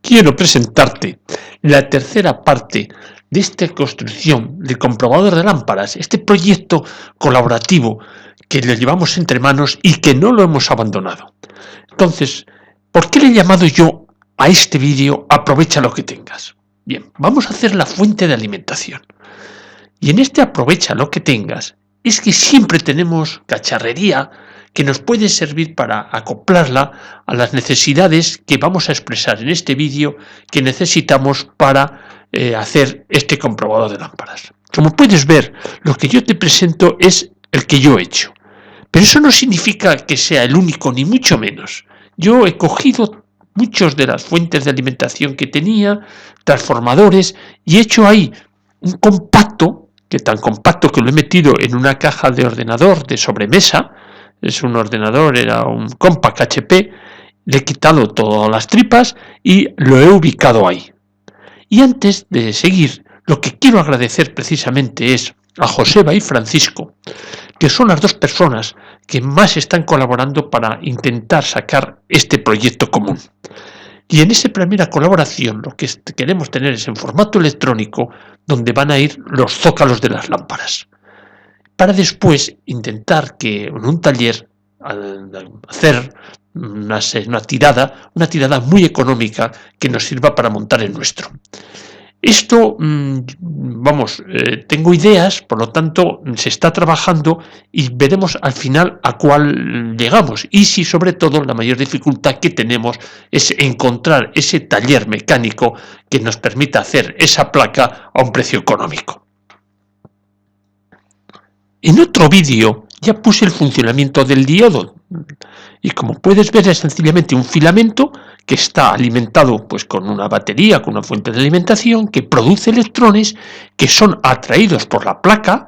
quiero presentarte la tercera parte de esta construcción del comprobador de lámparas, este proyecto colaborativo que le llevamos entre manos y que no lo hemos abandonado. Entonces, ¿por qué le he llamado yo a este vídeo Aprovecha lo que tengas? Bien, vamos a hacer la fuente de alimentación. Y en este Aprovecha lo que tengas, es que siempre tenemos cacharrería que nos puede servir para acoplarla a las necesidades que vamos a expresar en este vídeo que necesitamos para hacer este comprobador de lámparas. Como puedes ver, lo que yo te presento es el que yo he hecho. Pero eso no significa que sea el único, ni mucho menos. Yo he cogido muchas de las fuentes de alimentación que tenía, transformadores, y he hecho ahí un compacto, que tan compacto que lo he metido en una caja de ordenador de sobremesa. Es un ordenador, era un Compaq HP, le he quitado todas las tripas y lo he ubicado ahí. Y antes de seguir, lo que quiero agradecer precisamente es a Joseba y Francisco, que son las dos personas que más están colaborando para intentar sacar este proyecto común. Y en esa primera colaboración lo que queremos tener es en formato electrónico, donde van a ir los zócalos de las lámparas, para después intentar que en un taller hacer una tirada muy económica que nos sirva para montar el nuestro. Esto, tengo ideas, por lo tanto se está trabajando y veremos al final a cuál llegamos, y si sobre todo la mayor dificultad que tenemos es encontrar ese taller mecánico que nos permita hacer esa placa a un precio económico. En otro vídeo ya puse el funcionamiento del diodo y como puedes ver es sencillamente un filamento que está alimentado pues con una batería, con una fuente de alimentación que produce electrones que son atraídos por la placa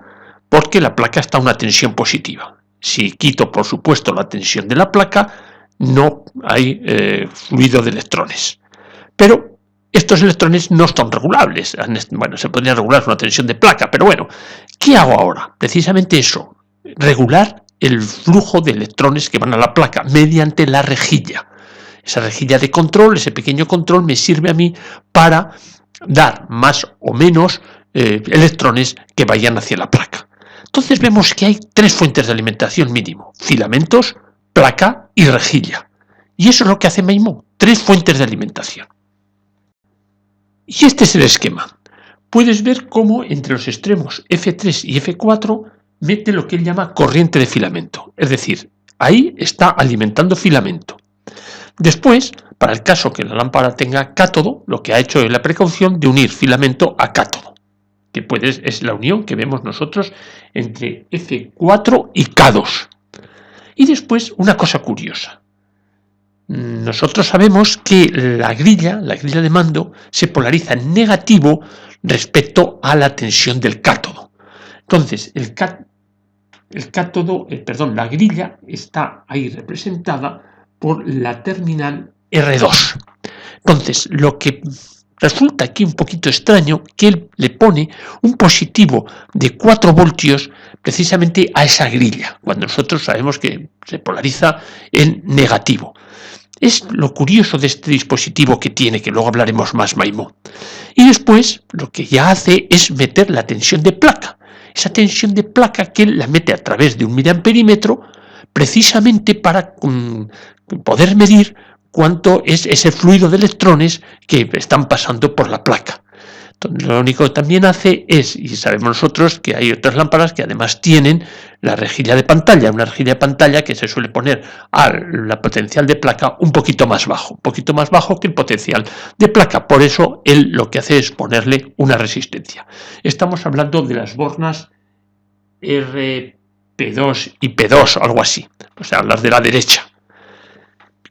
porque la placa está a una tensión positiva. Si quito por supuesto la tensión de la placa no hay fluido de electrones. Pero estos electrones no son regulables. Bueno, se podría regular una tensión de placa, pero bueno, ¿qué hago ahora? Precisamente eso, regular el flujo de electrones que van a la placa mediante la rejilla. Esa rejilla de control, ese pequeño control me sirve a mí para dar más o menos electrones que vayan hacia la placa. Entonces vemos que hay tres fuentes de alimentación mínimo: filamentos, placa y rejilla. Y eso es lo que hace Maimó, tres fuentes de alimentación. Y este es el esquema. Puedes ver cómo entre los extremos F3 y F4 mete lo que él llama corriente de filamento. Es decir, ahí está alimentando filamento. Después, para el caso que la lámpara tenga cátodo, lo que ha hecho es la precaución de unir filamento a cátodo, que es la unión que vemos nosotros entre F4 y K2. Y después, una cosa curiosa. Nosotros sabemos que la grilla de mando se polariza en negativo respecto a la tensión del cátodo. Entonces, la grilla está ahí representada por la terminal R2. Entonces, lo que resulta aquí un poquito extraño, que él le pone un positivo de 4 voltios precisamente a esa grilla, cuando nosotros sabemos que se polariza en negativo. Es lo curioso de este dispositivo que tiene, que luego hablaremos más, Maimó. Y después lo que ya hace es meter la tensión de placa. Esa tensión de placa que él la mete a través de un miliamperímetro precisamente para poder medir cuánto es ese fluido de electrones que están pasando por la placa. Entonces, lo único que también hace es, y sabemos nosotros que hay otras lámparas que además tienen la rejilla de pantalla, una rejilla de pantalla que se suele poner a la potencial de placa un poquito más bajo que el potencial de placa. Por eso él lo que hace es ponerle una resistencia. Estamos hablando de las bornas RP2 y P2, algo así, o sea, las de la derecha.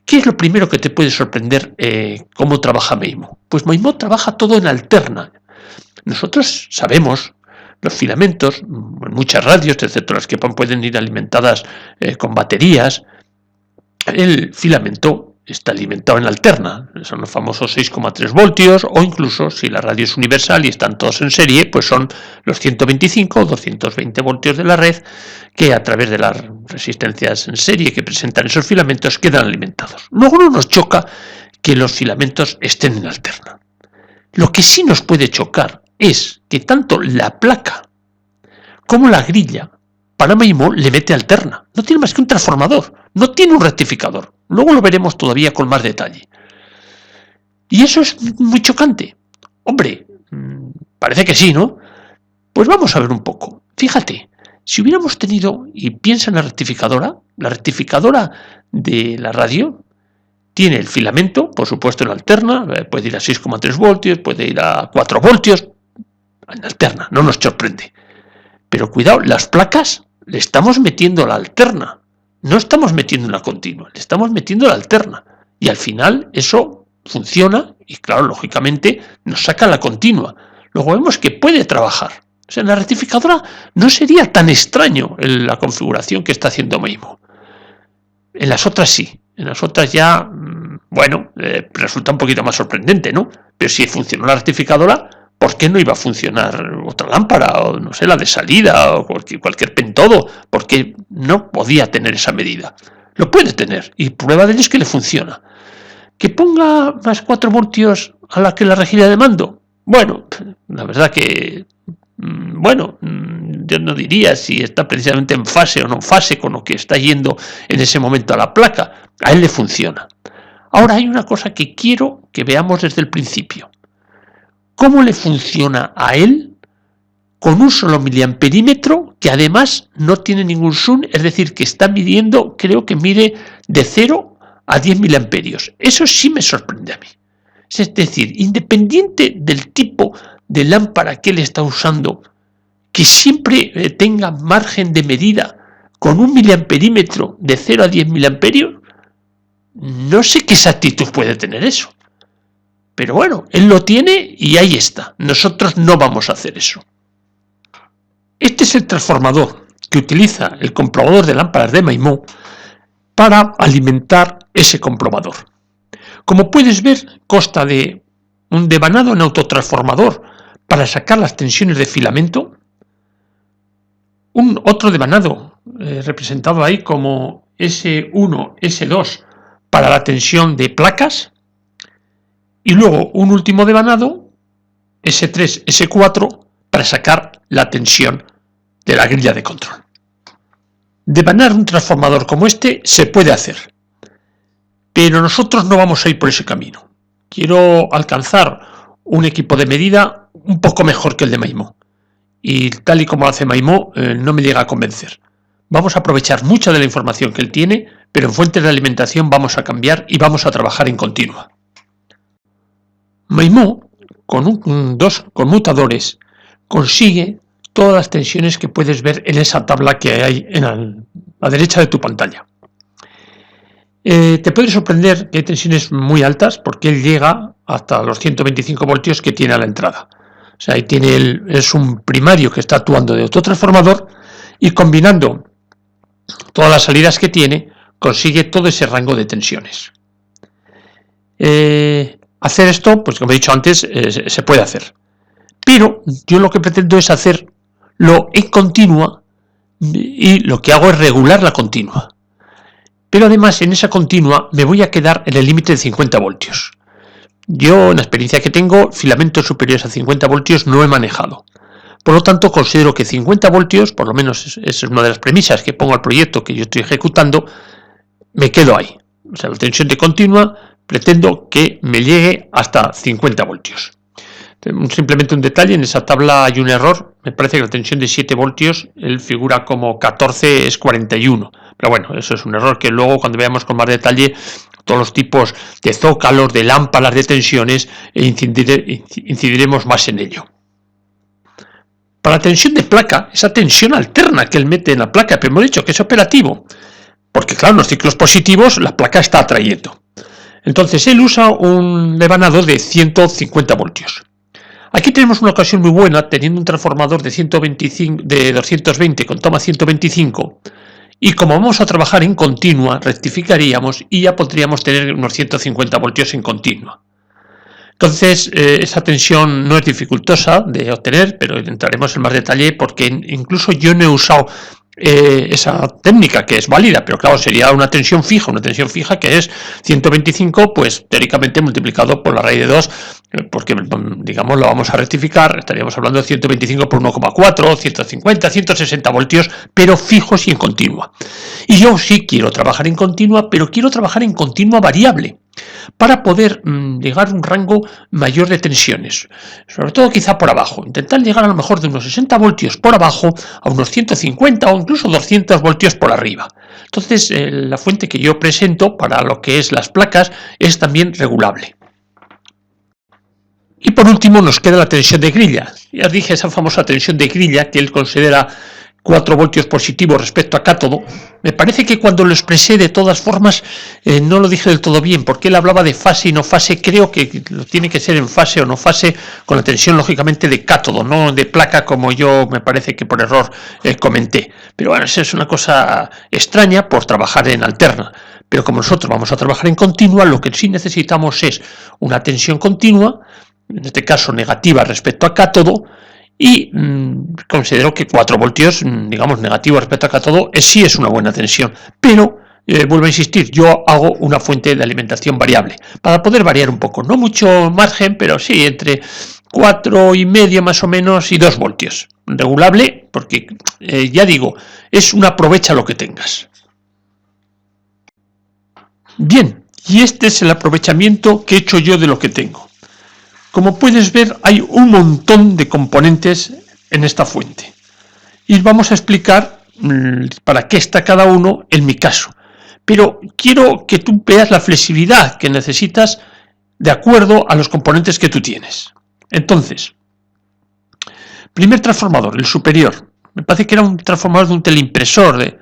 ¿Qué es lo primero que te puede sorprender cómo trabaja Maimó? Pues Maimó trabaja todo en alterna. Nosotros sabemos, los filamentos, en muchas radios, excepto las que pueden ir alimentadas con baterías, el filamento está alimentado en alterna, son los famosos 6,3 voltios, o incluso si la radio es universal y están todos en serie, pues son los 125 o 220 voltios de la red que a través de las resistencias en serie que presentan esos filamentos quedan alimentados. Luego no nos choca que los filamentos estén en alterna. Lo que sí nos puede chocar es que tanto la placa como la grilla para MIMO le mete alterna. No tiene más que un transformador, no tiene un rectificador. Luego lo veremos todavía con más detalle. Y eso es muy chocante. Hombre, parece que sí, ¿no? Pues vamos a ver un poco. Fíjate, si hubiéramos tenido, y piensa en la rectificadora de la radio tiene el filamento, por supuesto en alterna, puede ir a 6,3 voltios, puede ir a 4 voltios, en alterna, no nos sorprende. Pero cuidado, las placas le estamos metiendo la alterna, no estamos metiendo una continua, le estamos metiendo la alterna. Y al final eso funciona y claro, lógicamente nos saca la continua. Luego vemos que puede trabajar. O sea, en la rectificadora no sería tan extraño la configuración que está haciendo MIMO. En las otras sí, en las otras ya, bueno, resulta un poquito más sorprendente, ¿no? Pero si funcionó la rectificadora, ¿por qué no iba a funcionar otra lámpara? O no sé, la de salida, o cualquier pentodo. ¿Por qué no podía tener esa medida? Lo puede tener, y prueba de ello es que le funciona. ¿Que ponga más 4 voltios a la que la rejilla de mando? Bueno, la verdad que, bueno, yo no diría si está precisamente en fase o no en fase con lo que está yendo en ese momento a la placa. A él le funciona. Ahora hay una cosa que quiero que veamos desde el principio. ¿Cómo le funciona a él con un solo miliamperímetro que además no tiene ningún zoom? Es decir, que está midiendo, creo que mide de 0 a 10 miliamperios. Eso sí me sorprende a mí. Es decir, independiente del tipo de lámpara que él está usando, que siempre tenga margen de medida con un miliamperímetro de 0 a 10 miliamperios, no sé qué exactitud puede tener eso. Pero bueno, él lo tiene y ahí está. Nosotros no vamos a hacer eso. Este es el transformador que utiliza el comprobador de lámparas de MIMO para alimentar ese comprobador. Como puedes ver, consta de un devanado en autotransformador para sacar las tensiones de filamento, un otro devanado representado ahí como S1, S2 para la tensión de placas, y luego un último devanado, S3, S4, para sacar la tensión de la grilla de control. Devanar un transformador como este se puede hacer, pero nosotros no vamos a ir por ese camino. Quiero alcanzar un equipo de medida un poco mejor que el de MIMO, y tal y como lo hace MIMO no me llega a convencer. Vamos a aprovechar mucha de la información que él tiene, pero en fuentes de alimentación vamos a cambiar y vamos a trabajar en continua. MIMO, con dos conmutadores, consigue todas las tensiones que puedes ver en esa tabla que hay en la derecha de tu pantalla. Te puede sorprender que hay tensiones muy altas porque él llega hasta los 125 voltios que tiene a la entrada. O sea, ahí es un primario que está actuando de autotransformador y combinando todas las salidas que tiene, consigue todo ese rango de tensiones. Hacer esto, pues como he dicho antes, se puede hacer. Pero yo lo que pretendo es hacerlo en continua y lo que hago es regular la continua. Pero además en esa continua me voy a quedar en el límite de 50 voltios. Yo, en la experiencia que tengo, filamentos superiores a 50 voltios no he manejado. Por lo tanto, considero que 50 voltios, por lo menos es una de las premisas que pongo al proyecto que yo estoy ejecutando, me quedo ahí. O sea, la tensión de continua pretendo que me llegue hasta 50 voltios. Simplemente un detalle, en esa tabla hay un error, me parece que la tensión de 7 voltios, él figura como 14, es 41. Pero bueno, eso es un error que luego cuando veamos con más detalle todos los tipos de zócalos, de lámparas, de tensiones, incidiremos más en ello. Para la tensión de placa, esa tensión alterna que él mete en la placa, pero hemos dicho que es operativo, porque claro, en los ciclos positivos la placa está atrayendo. Entonces él usa un devanado de 150 voltios. Aquí tenemos una ocasión muy buena, teniendo un transformador de 220 con toma 125, y como vamos a trabajar en continua, rectificaríamos y ya podríamos tener unos 150 voltios en continua. Entonces, esa tensión no es dificultosa de obtener, pero entraremos en más detalle porque incluso yo no he usado esa técnica, que es válida, pero claro, sería una tensión fija que es 125, pues teóricamente multiplicado por la raíz de 2, porque digamos lo vamos a rectificar, estaríamos hablando de 125 por 1,4, 150, 160 voltios, pero fijos y en continua. Y yo sí quiero trabajar en continua, pero quiero trabajar en continua variable, para poder llegar a un rango mayor de tensiones, sobre todo quizá por abajo, intentar llegar a lo mejor de unos 60 voltios por abajo a unos 150 o incluso 200 voltios por arriba. Entonces la fuente que yo presento para lo que es las placas es también regulable. Y por último nos queda la tensión de grilla. Ya dije esa famosa tensión de grilla que él considera 4 voltios positivos respecto a cátodo. Me parece que cuando lo expresé de todas formas no lo dije del todo bien, porque él hablaba de fase y no fase. Creo que tiene que ser en fase o no fase con la tensión lógicamente de cátodo, no de placa como yo me parece que por error comenté. Pero bueno, eso es una cosa extraña por trabajar en alterna. Pero como nosotros vamos a trabajar en continua, lo que sí necesitamos es una tensión continua, en este caso negativa respecto a cátodo, y considero que 4 voltios, digamos, negativo respecto a cátodo, sí es una buena tensión, pero vuelvo a insistir, yo hago una fuente de alimentación variable, para poder variar un poco, no mucho margen, pero sí entre 4,5 más o menos y 2 voltios, regulable, porque ya digo, es un aprovecha lo que tengas. Bien, y este es el aprovechamiento que he hecho yo de lo que tengo. Como puedes ver, hay un montón de componentes en esta fuente. Y vamos a explicar para qué está cada uno en mi caso. Pero quiero que tú veas la flexibilidad que necesitas de acuerdo a los componentes que tú tienes. Entonces, primer transformador, el superior. Me parece que era un transformador de un teleimpresor.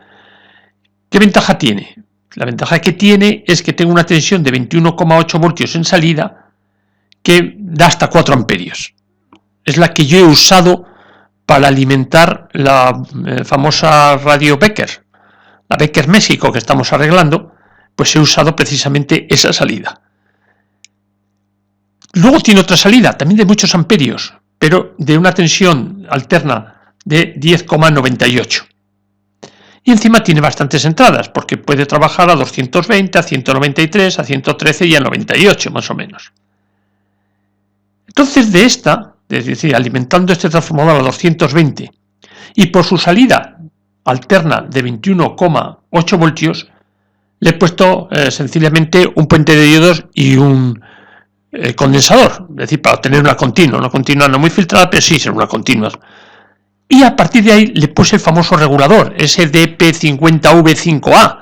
¿Qué ventaja tiene? La ventaja que tiene es que tengo una tensión de 21,8 voltios en salida, que da hasta 4 amperios. Es la que yo he usado para alimentar la famosa radio Becker, la Becker México que estamos arreglando, pues he usado precisamente esa salida. Luego tiene otra salida, también de muchos amperios, pero de una tensión alterna de 10,98. Y encima tiene bastantes entradas, porque puede trabajar a 220, a 193, a 113 y a 98 más o menos. Entonces de esta, es decir, alimentando este transformador a 220 y por su salida alterna de 21,8 voltios, le he puesto sencillamente un puente de diodos y un condensador, es decir, para obtener una continua no muy filtrada, pero sí ser una continua. Y a partir de ahí le puse el famoso regulador, SDP50V5A,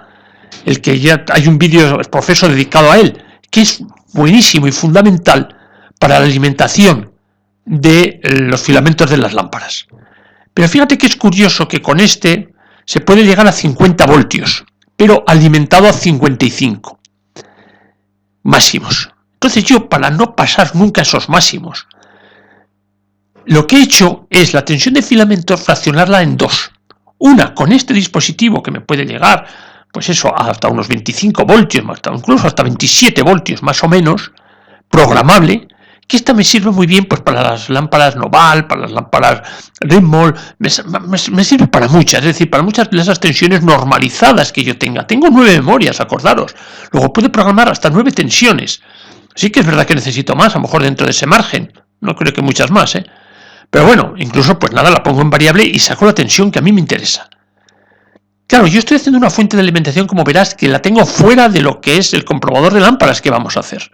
el que ya hay un vídeo profeso dedicado a él, que es buenísimo y fundamental para la alimentación de los filamentos de las lámparas. Pero fíjate que es curioso que con este se puede llegar a 50 voltios, pero alimentado a 55 máximos. Entonces yo, para no pasar nunca esos máximos, lo que he hecho es la tensión de filamentos fraccionarla en dos. Una con este dispositivo que me puede llegar, pues eso, hasta unos 25 voltios, incluso hasta 27 voltios más o menos, programable, que esta me sirve muy bien pues para las lámparas Noval, para las lámparas Ritmol, me sirve para muchas, es decir, para muchas de esas tensiones normalizadas que yo tenga. Tengo 9 memorias, acordaros, luego puedo programar hasta 9 tensiones. Sí que es verdad que necesito más, a lo mejor dentro de ese margen, no creo que muchas más, pero bueno, incluso pues nada, la pongo en variable y saco la tensión que a mí me interesa. Claro, yo estoy haciendo una fuente de alimentación, como verás, que la tengo fuera de lo que es el comprobador de lámparas que vamos a hacer.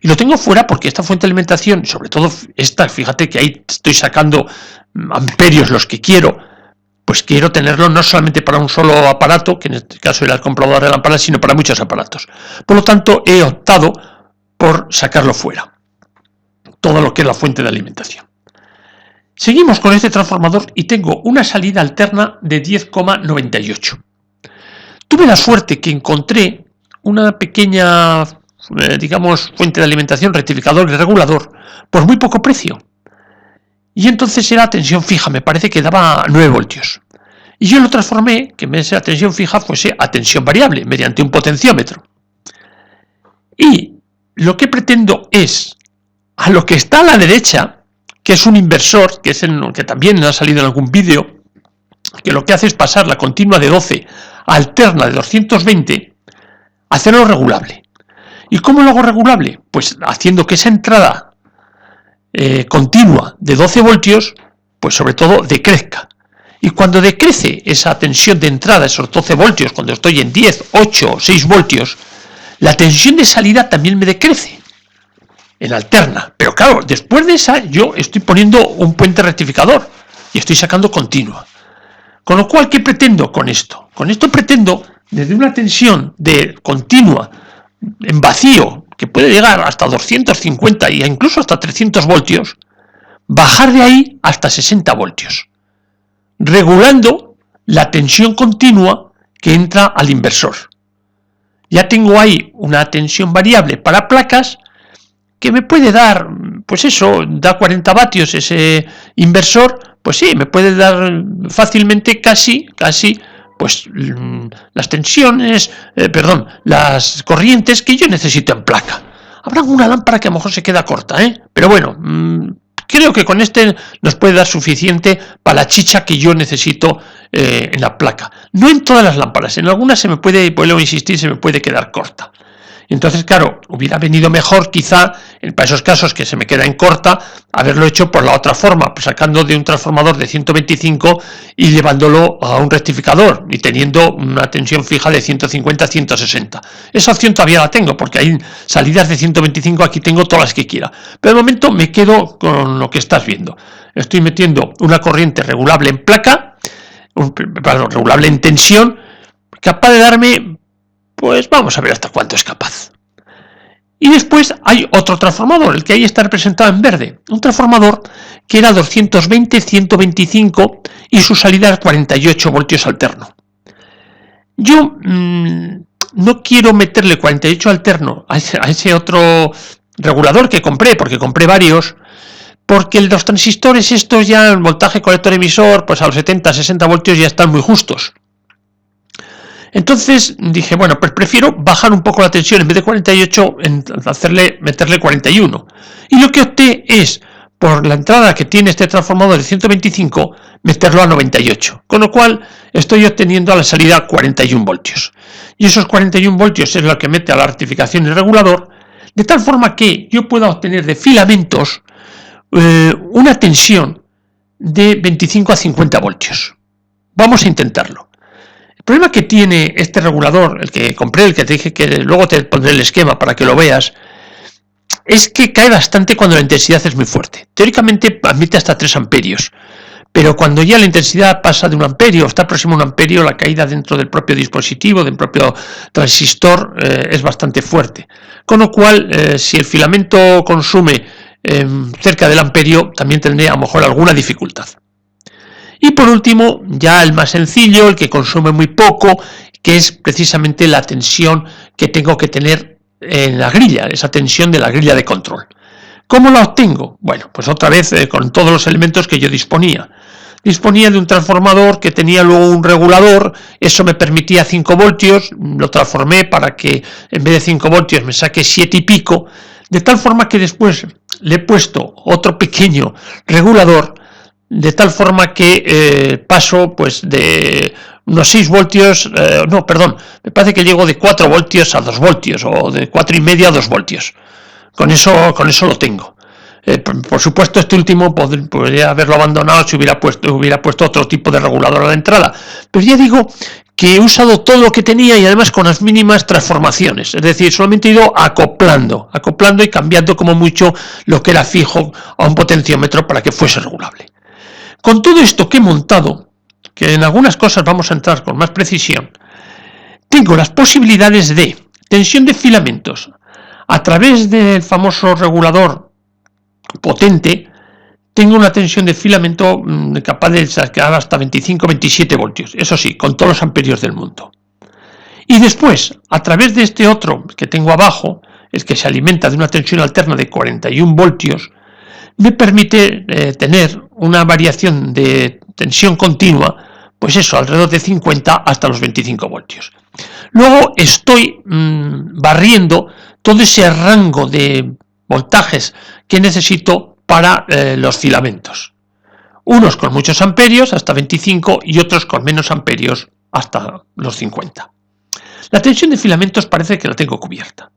Y lo tengo fuera porque esta fuente de alimentación, sobre todo esta, fíjate que ahí estoy sacando amperios los que quiero, pues quiero tenerlo no solamente para un solo aparato, que en este caso era el comprobador de lámparas, sino para muchos aparatos. Por lo tanto, he optado por sacarlo fuera, todo lo que es la fuente de alimentación. Seguimos con este transformador y tengo una salida alterna de 10,98. Tuve la suerte que encontré una pequeña digamos, fuente de alimentación, rectificador y regulador, por muy poco precio. Y entonces era tensión fija, me parece que daba 9 voltios. Y yo lo transformé, que en vez de ser a tensión fija, fuese a tensión variable, mediante un potenciómetro. Y lo que pretendo es, a lo que está a la derecha, que es un inversor, que es el que también ha salido en algún vídeo, que lo que hace es pasar la continua de 12 a alterna de 220, hacerlo regulable. ¿Y cómo lo hago regulable? Pues haciendo que esa entrada continua de 12 voltios, pues sobre todo decrezca. Y cuando decrece esa tensión de entrada, esos 12 voltios, cuando estoy en 10, 8 o 6 voltios, la tensión de salida también me decrece en alterna. Pero claro, después de esa yo estoy poniendo un puente rectificador y estoy sacando continua. Con lo cual, ¿qué pretendo con esto? Con esto pretendo, desde una tensión de continua en vacío, que puede llegar hasta 250 e incluso hasta 300 voltios, bajar de ahí hasta 60 voltios, regulando la tensión continua que entra al inversor. Ya tengo ahí una tensión variable para placas que me puede dar, pues eso, da 40 vatios ese inversor, pues sí, me puede dar fácilmente casi, pues las tensiones, las corrientes que yo necesito en placa. Habrá una lámpara que a lo mejor se queda corta, pero bueno, creo que con este nos puede dar suficiente para la chicha que yo necesito en la placa. No en todas las lámparas, en algunas se me puede, vuelvo a insistir, se me puede quedar corta. Entonces, claro, hubiera venido mejor quizá, para esos casos que se me queda en corta, haberlo hecho por la otra forma, pues sacando de un transformador de 125 y llevándolo a un rectificador y teniendo una tensión fija de 150 a 160. Esa opción todavía la tengo, porque hay salidas de 125, aquí tengo todas las que quiera. Pero de momento me quedo con lo que estás viendo. Estoy metiendo una corriente regulable en placa, regulable en tensión, capaz de darme... Pues vamos a ver hasta cuánto es capaz. Y después hay otro transformador, el que ahí está representado en verde. Un transformador que era 220, 125 y su salida era 48 voltios alterno. Yo no quiero meterle 48 alterno a ese otro regulador que compré, porque compré varios, porque los transistores estos ya, el voltaje colector emisor, pues a los 70, 60 voltios ya están muy justos. Entonces dije, bueno, pues prefiero bajar un poco la tensión, en vez de 48, meterle 41. Y lo que opté es, por la entrada que tiene este transformador de 125, meterlo a 98. Con lo cual estoy obteniendo a la salida 41 voltios. Y esos 41 voltios es lo que mete a la rectificación y regulador, de tal forma que yo pueda obtener de filamentos una tensión de 25 a 50 voltios. Vamos a intentarlo. El problema que tiene este regulador, el que compré, el que te dije que luego te pondré el esquema para que lo veas, es que cae bastante cuando la intensidad es muy fuerte. Teóricamente admite hasta 3 amperios, pero cuando ya la intensidad pasa de 1 amperio o está próximo a 1 amperio, la caída dentro del propio dispositivo, del propio transistor, es bastante fuerte. Con lo cual, si el filamento consume cerca del amperio, también tendría a lo mejor alguna dificultad. Y por último, ya el más sencillo, el que consume muy poco, que es precisamente la tensión que tengo que tener en la grilla, esa tensión de la grilla de control. ¿Cómo la obtengo? Bueno, pues otra vez con todos los elementos que yo disponía. Disponía de un transformador que tenía luego un regulador, eso me permitía 5 voltios, lo transformé para que en vez de 5 voltios me saque 7 y pico, de tal forma que después le he puesto otro pequeño regulador, de tal forma que paso pues de unos 6 voltios, me parece que llego de 4 voltios a 2 voltios, o de 4,5 a 2 voltios. Con eso lo tengo. Por supuesto, este último podría haberlo abandonado si hubiera puesto otro tipo de regulador a la entrada. Pero ya digo que he usado todo lo que tenía y además con las mínimas transformaciones. Es decir, solamente he ido acoplando y cambiando como mucho lo que era fijo a un potenciómetro para que fuese regulable. Con todo esto que he montado, que en algunas cosas vamos a entrar con más precisión, tengo las posibilidades de tensión de filamentos a través del famoso regulador potente. Tengo una tensión de filamento capaz de sacar hasta 25-27 voltios, eso sí, con todos los amperios del mundo. Y después, a través de este otro que tengo abajo, el que se alimenta de una tensión alterna de 41 voltios, me permite tener una variación de tensión continua, pues eso, alrededor de 50 hasta los 25 voltios. Luego estoy barriendo todo ese rango de voltajes que necesito para los filamentos. Unos con muchos amperios, hasta 25, y otros con menos amperios, hasta los 50. La tensión de filamentos parece que la tengo cubierta.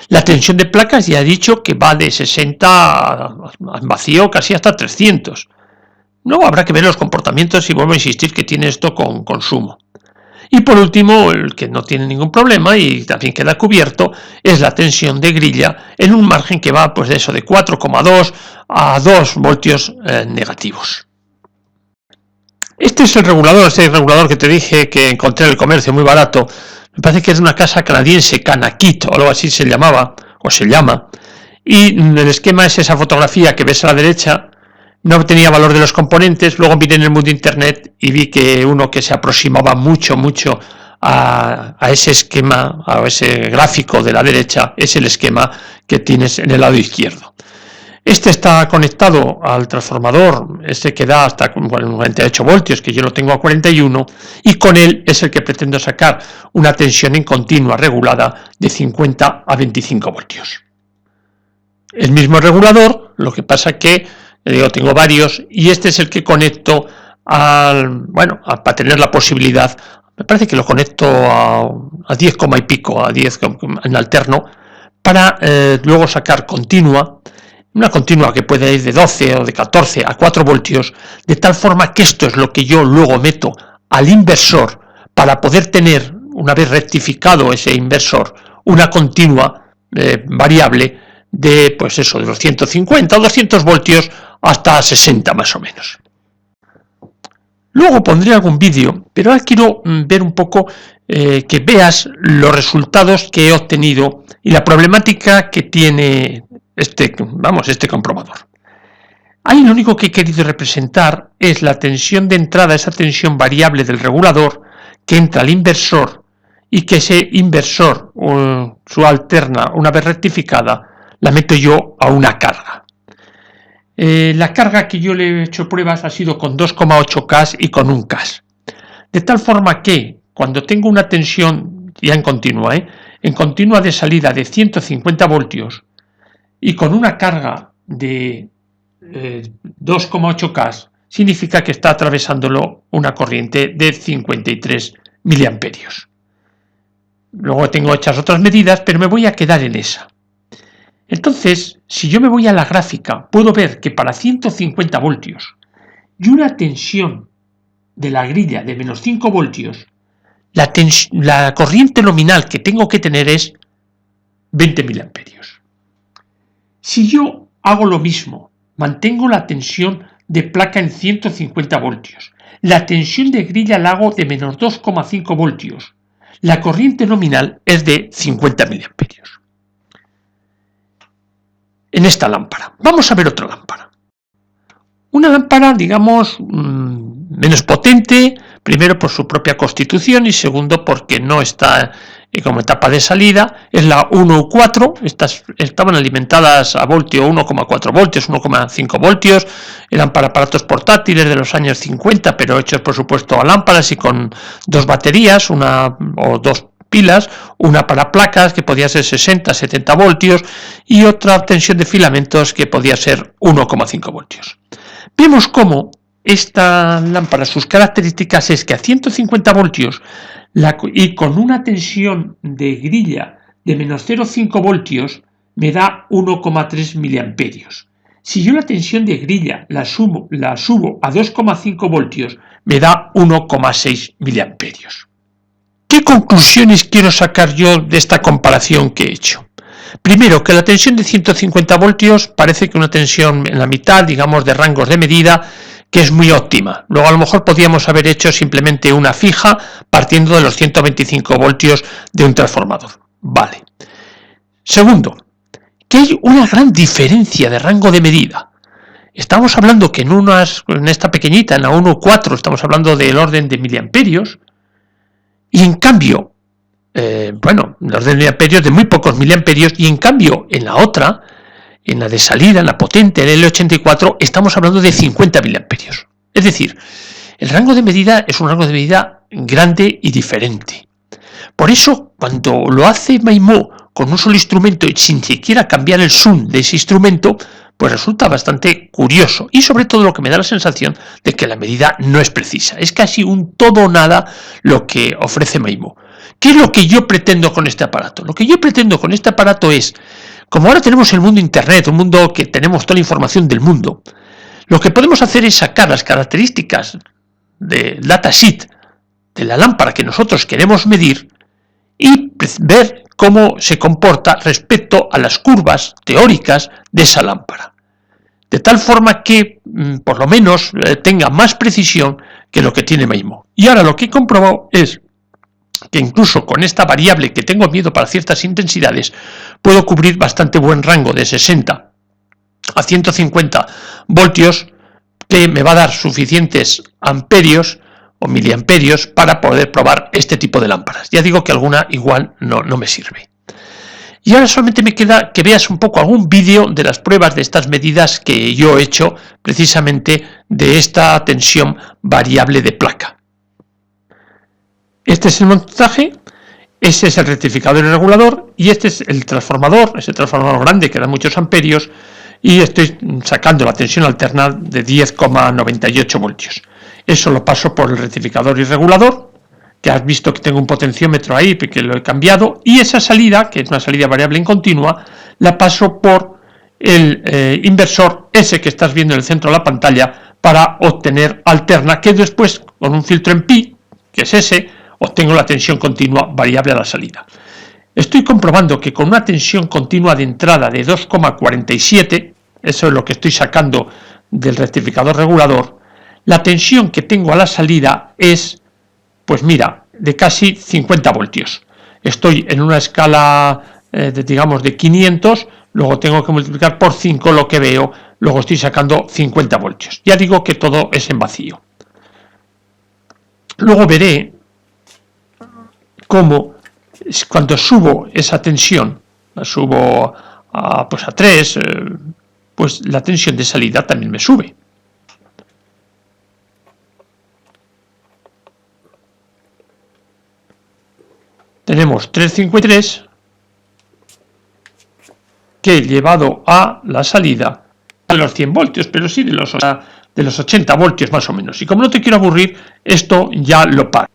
La tensión de placas ya he dicho que va de 60 en vacío casi hasta 300. Luego habrá que ver los comportamientos y vuelvo a insistir que tiene esto con consumo. Y por último, el que no tiene ningún problema y también queda cubierto es la tensión de grilla en un margen que va pues de eso de 4,2 a 2 voltios negativos. Este es el regulador, que te dije que encontré en el comercio muy barato. Me parece que es de una casa canadiense, Canakit o algo así se llamaba o se llama. Y el esquema es esa fotografía que ves a la derecha. No tenía valor de los componentes, luego miré en el mundo internet y vi que uno que se aproximaba mucho a ese esquema, a ese gráfico de la derecha, es el esquema que tienes en el lado izquierdo. Este está conectado al transformador, este que da hasta 48 voltios, que yo lo tengo a 41, y con él es el que pretendo sacar una tensión en continua regulada de 50 a 25 voltios. El mismo regulador, lo que pasa que tengo varios y este es el que conecto para tener la posibilidad, me parece que lo conecto a 10, y pico, a 10 en alterno, para luego sacar una continua que puede ir de 12 o de 14 a 4 voltios, de tal forma que esto es lo que yo luego meto al inversor para poder tener, una vez rectificado ese inversor, una continua variable de pues eso, de los 150 o 200 voltios hasta 60 más o menos. Luego pondré algún vídeo, pero ahora quiero ver un poco que veas los resultados que he obtenido y la problemática que tiene este comprobador. Ahí lo único que he querido representar es la tensión de entrada, esa tensión variable del regulador que entra al inversor y que ese inversor, su alterna, una vez rectificada, la meto yo a una carga. La carga que yo le he hecho pruebas ha sido con 2,8 K y con 1 K. De tal forma que cuando tengo una tensión ya en continua de salida de 150 voltios y con una carga de 2,8 K, significa que está atravesándolo una corriente de 53 miliamperios. Luego tengo hechas otras medidas, pero me voy a quedar en esa. Entonces, si yo me voy a la gráfica, puedo ver que para 150 voltios y una tensión de la grilla de menos 5 voltios, la corriente nominal que tengo que tener es 20 miliamperios. Si yo hago lo mismo, mantengo la tensión de placa en 150 voltios, la tensión de grilla la hago de menos 2,5 voltios, la corriente nominal es de 50 miliamperios. En esta lámpara. Vamos a ver otra lámpara. Una lámpara, digamos, menos potente, primero por su propia constitución y segundo porque no está como etapa de salida, es la 1U4, estaban alimentadas a voltio 1,4 voltios, 1,5 voltios, eran para aparatos portátiles de los años 50, pero hechos por supuesto a lámparas y con dos baterías, una o dos pilas, una para placas que podía ser 60-70 voltios y otra tensión de filamentos que podía ser 1,5 voltios. Vemos cómo esta lámpara, sus características es que a 150 voltios y con una tensión de grilla de menos 0,5 voltios me da 1,3 miliamperios. Si yo la tensión de grilla la subo a 2,5 voltios me da 1,6 miliamperios. ¿Qué conclusiones quiero sacar yo de esta comparación que he hecho? Primero, que la tensión de 150 voltios parece que una tensión en la mitad, digamos, de rangos de medida, que es muy óptima. Luego a lo mejor podríamos haber hecho simplemente una fija partiendo de los 125 voltios de un transformador. Vale. Segundo, que hay una gran diferencia de rango de medida. Estamos hablando que en esta pequeñita, en la 1.4, estamos hablando del orden de miliamperios, y en cambio, el orden de miliamperios de muy pocos miliamperios, y en cambio en la otra, en la de salida, en la potente, en el L84, estamos hablando de 50 miliamperios. Es decir, el rango de medida es un rango de medida grande y diferente. Por eso, cuando lo hace Maimó con un solo instrumento y sin siquiera cambiar el zoom de ese instrumento, pues resulta bastante curioso y sobre todo lo que me da la sensación de que la medida no es precisa. Es casi un todo o nada lo que ofrece Maimo. ¿Qué es lo que yo pretendo con este aparato? Lo que yo pretendo con este aparato es, como ahora tenemos el mundo Internet, un mundo que tenemos toda la información del mundo, lo que podemos hacer es sacar las características del datasheet de la lámpara que nosotros queremos medir y ver cómo se comporta respecto a las curvas teóricas de esa lámpara. De tal forma que, por lo menos, tenga más precisión que lo que tiene Maimo. Y ahora lo que he comprobado es que incluso con esta variable que tengo miedo para ciertas intensidades, puedo cubrir bastante buen rango de 60 a 150 voltios, que me va a dar suficientes amperios o miliamperios para poder probar este tipo de lámparas. Ya digo que alguna igual no me sirve. Y ahora solamente me queda que veas un poco algún vídeo de las pruebas de estas medidas que yo he hecho precisamente de esta tensión variable de placa. Este es el montaje, ese es el rectificador y regulador y este es el transformador, ese transformador grande que da muchos amperios, y estoy sacando la tensión alterna de 10,98 voltios. Eso lo paso por el rectificador y regulador, que has visto que tengo un potenciómetro ahí que lo he cambiado, y esa salida, que es una salida variable en continua, la paso por el inversor ese que estás viendo en el centro de la pantalla para obtener alterna, que después con un filtro en pi, que es ese, obtengo la tensión continua variable a la salida. Estoy comprobando que con una tensión continua de entrada de 2,47, eso es lo que estoy sacando del rectificador regulador, la tensión que tengo a la salida es, pues mira, de casi 50 voltios. Estoy en una escala, digamos, de 500, luego tengo que multiplicar por 5 lo que veo, luego estoy sacando 50 voltios. Ya digo que todo es en vacío. Luego veré cómo cuando subo esa tensión, la subo a 3, pues la tensión de salida también me sube. Tenemos 3,53 que llevado a la salida de los 100 voltios, pero sí de los 80 voltios más o menos. Y como no te quiero aburrir, esto ya lo paro.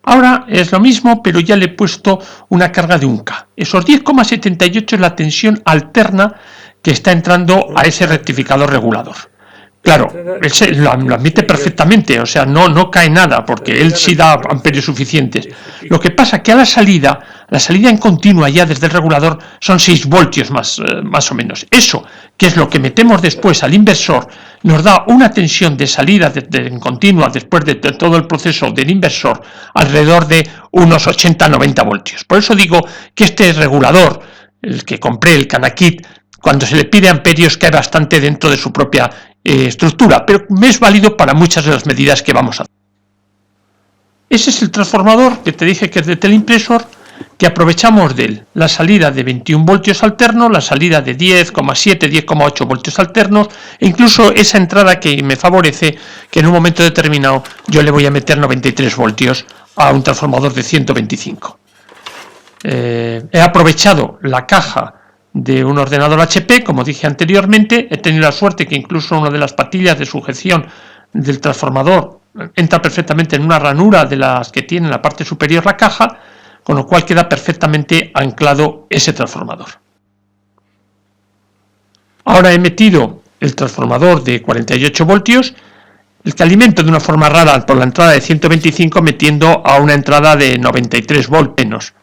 Ahora es lo mismo, pero ya le he puesto una carga de 1K. Esos 10,78 es la tensión alterna que está entrando a ese rectificador regulador. Claro, él lo admite perfectamente, o sea, no cae nada, porque él sí da amperios suficientes. Lo que pasa es que a la salida en continua ya desde el regulador son 6 voltios más o menos. Eso, que es lo que metemos después al inversor, nos da una tensión de salida en continua después de todo el proceso del inversor alrededor de unos 80-90 voltios. Por eso digo que este regulador, el que compré, el Canakit, cuando se le pide amperios cae bastante dentro de su propia estructura, pero me es válido para muchas de las medidas que vamos a hacer. Ese es el transformador que te dije que es de teleimpresor, que aprovechamos de él la salida de 21 voltios alternos, la salida de 10,7, 10,8 voltios alternos, e incluso esa entrada que me favorece que en un momento determinado yo le voy a meter 93 voltios a un transformador de 125. He aprovechado la caja de un ordenador HP, como dije anteriormente. He tenido la suerte que incluso una de las patillas de sujeción del transformador entra perfectamente en una ranura de las que tiene en la parte superior la caja, con lo cual queda perfectamente anclado ese transformador. Ahora he metido el transformador de 48 voltios, el que alimento de una forma rara por la entrada de 125, metiendo a una entrada de 93 voltios menos.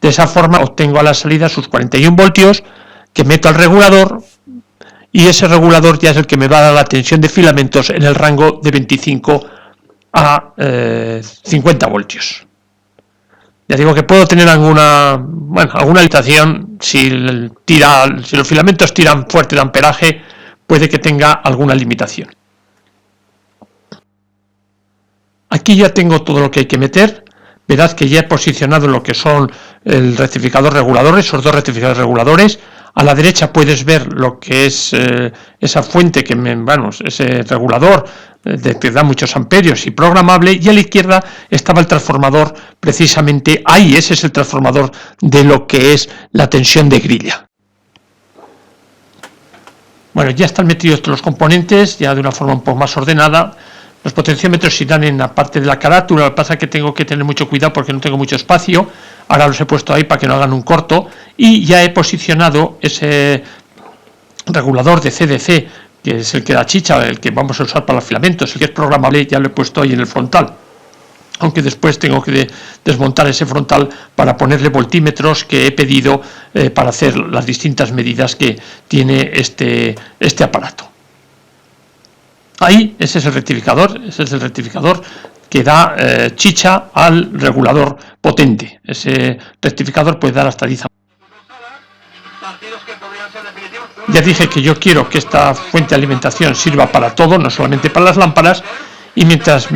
De esa forma obtengo a la salida sus 41 voltios que meto al regulador, y ese regulador ya es el que me va a dar la tensión de filamentos en el rango de 25 a 50 voltios. Ya digo que puedo tener alguna limitación si los filamentos tiran fuerte de amperaje, puede que tenga alguna limitación. Aquí ya tengo todo lo que hay que meter. Verás que ya he posicionado lo que son el rectificador regulador, esos dos rectificadores reguladores. A la derecha puedes ver lo que es esa fuente ese regulador que da muchos amperios y programable, y a la izquierda estaba el transformador, precisamente ahí, ese es el transformador de lo que es la tensión de grilla. Bueno, ya están metidos todos los componentes, ya de una forma un poco más ordenada. Los potenciómetros irán en la parte de la carátula, lo que pasa es que tengo que tener mucho cuidado porque no tengo mucho espacio. Ahora los he puesto ahí para que no hagan un corto, y ya he posicionado ese regulador de CDC, que es el que da chicha, el que vamos a usar para los filamentos, el que es programable, ya lo he puesto ahí en el frontal. Aunque después tengo que desmontar ese frontal para ponerle voltímetros que he pedido para hacer las distintas medidas que tiene este aparato. Ahí, ese es el rectificador que da chicha al regulador potente. Ese rectificador puede dar hasta 10 amperios. Ya dije que yo quiero que esta fuente de alimentación sirva para todo, no solamente para las lámparas, y mientras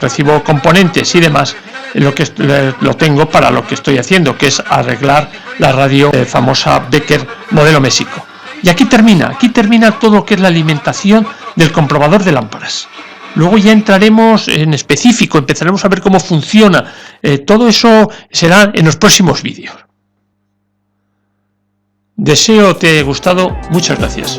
recibo componentes y demás, lo tengo para lo que estoy haciendo, que es arreglar la radio famosa Becker modelo México. Y aquí termina todo lo que es la alimentación del comprobador de lámparas. Luego ya entraremos en específico, empezaremos a ver cómo funciona. Todo eso será en los próximos vídeos. Deseo te haya gustado. Muchas gracias.